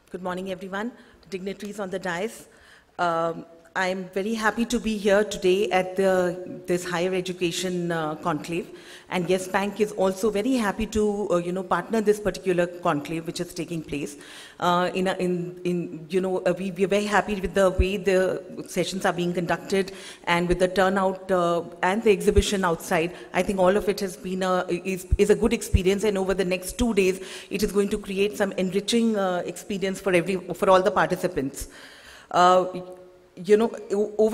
Good morning, everyone. Dignitaries on the dais. I'm very happy to be here today at this higher education conclave. And Yes Bank is also very happy to, partner this particular conclave which is taking place. We are very happy with the way the sessions are being conducted and with the turnout and the exhibition outside. I think all of it has been is a good experience, and over the next 2 days, it is going to create some enriching experience for all the participants. Over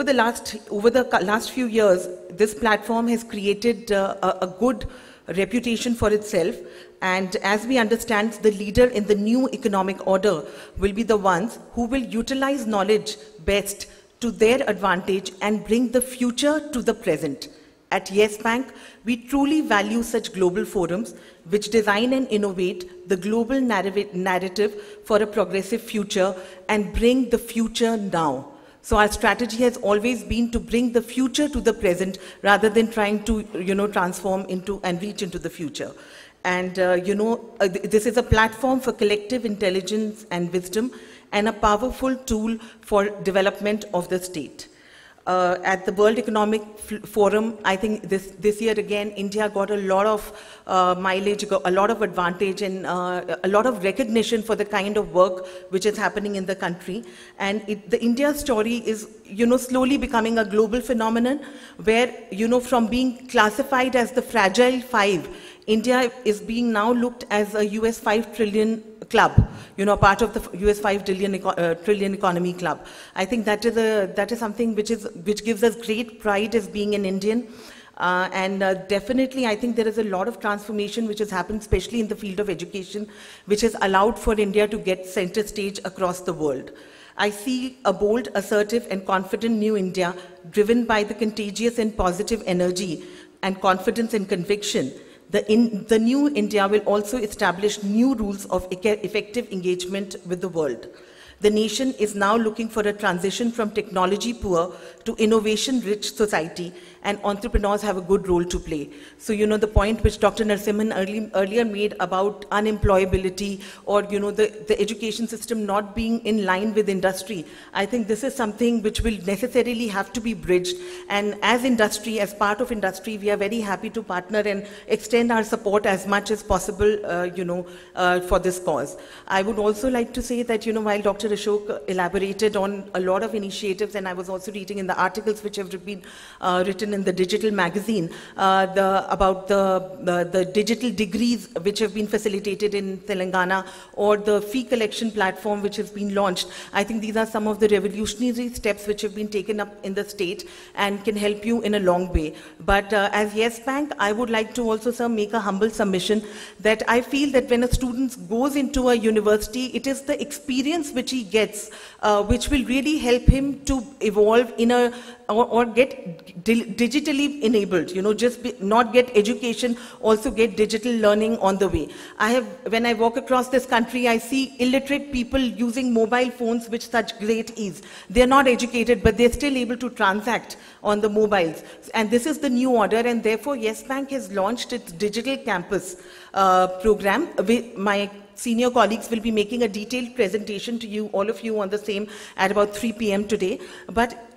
the last few years, this platform has created a good reputation for itself. And as we understand, the leader in the new economic order will be the ones who will utilize knowledge best to their advantage and bring the future to the present. At Yes Bank, we truly value such global forums which design and innovate the global narrative for a progressive future and bring the future now. So our strategy has always been to bring the future to the present rather than trying to, transform into and reach into the future. And, this is a platform for collective intelligence and wisdom and a powerful tool for development of the state. At the World Economic Forum, I think this year again, India got a lot of mileage, a lot of advantage, and a lot of recognition for the kind of work which is happening in the country. And the India story is, slowly becoming a global phenomenon where, from being classified as the fragile five, India is being now looked as a US 5 trillion club, part of the US 5 trillion economy club. I think that is something which gives us great pride as being an Indian. Definitely, I think there is a lot of transformation which has happened, especially in the field of education, which has allowed for India to get center stage across the world. I see a bold, assertive, and confident new India driven by the contagious and positive energy and confidence and conviction. The new India will also establish new rules of effective engagement with the world. The nation is now looking for a transition from technology poor to innovation rich society, and entrepreneurs have a good role to play. So, the point which Dr. Narasimhan earlier made about unemployability or, the education system not being in line with industry, I think this is something which will necessarily have to be bridged. And as industry, as part of industry, we are very happy to partner and extend our support as much as possible, for this cause. I would also like to say that, while Dr. Ashok elaborated on a lot of initiatives, and I was also reading in the articles which have been written in the digital magazine about the digital degrees which have been facilitated in Telangana, or the fee collection platform which has been launched. I think these are some of the revolutionary steps which have been taken up in the state and can help you in a long way. But as Yes Bank, I would like to also, sir, make a humble submission that I feel that when a student goes into a university, it is the experience which he gets which will really help him to evolve in a or get digitally enabled, not get education, also get digital learning on the way. When I walk across this country, I see illiterate people using mobile phones with such great ease. They're not educated, but they're still able to transact on the mobiles. And this is the new order, and therefore Yes Bank has launched its digital campus program. My senior colleagues will be making a detailed presentation to you, all of you, on the same at about 3 p.m. today. But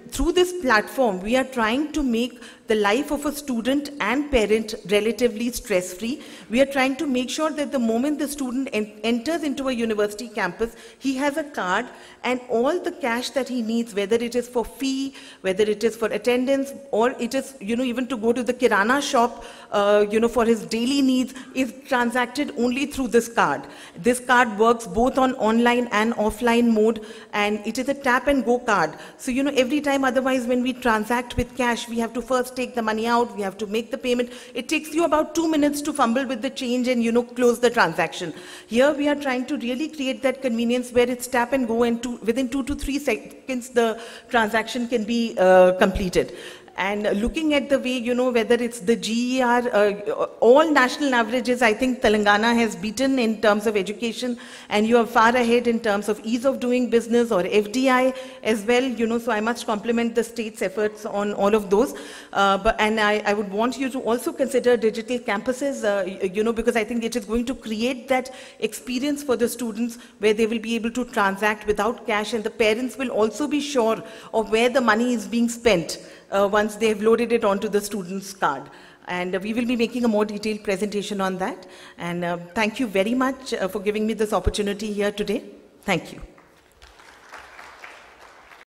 through this platform, we are trying to make the life of a student and parent relatively stress-free. We are trying to make sure that the moment the student enters into a university campus, he has a card, and all the cash that he needs, whether it is for fee, whether it is for attendance, or it is, even to go to the Kirana shop, for his daily needs, is transacted only through this card. This card works both on online and offline mode, and it is a tap and go card. So, every time otherwise when we transact with cash, we have to first take the money out, we have to make the payment. It takes you about 2 minutes to fumble with the change and, close the transaction. Here we are trying to really create that convenience where it's tap and go, and within 2 to 3 seconds, the transaction can be completed. And looking at the way, you know, whether it's the GER, all national averages, I think Telangana has beaten in terms of education, and you are far ahead in terms of ease of doing business or FDI as well, you know, so I must compliment the state's efforts on all of those. And I would want you to also consider digital campuses, you know, because I think it is going to create that experience for the students where they will be able to transact without cash, and the parents will also be sure of where the money is being spent once they have loaded it onto the student's card. And we will be making a more detailed presentation on that. And thank you very much for giving me this opportunity here today. Thank you.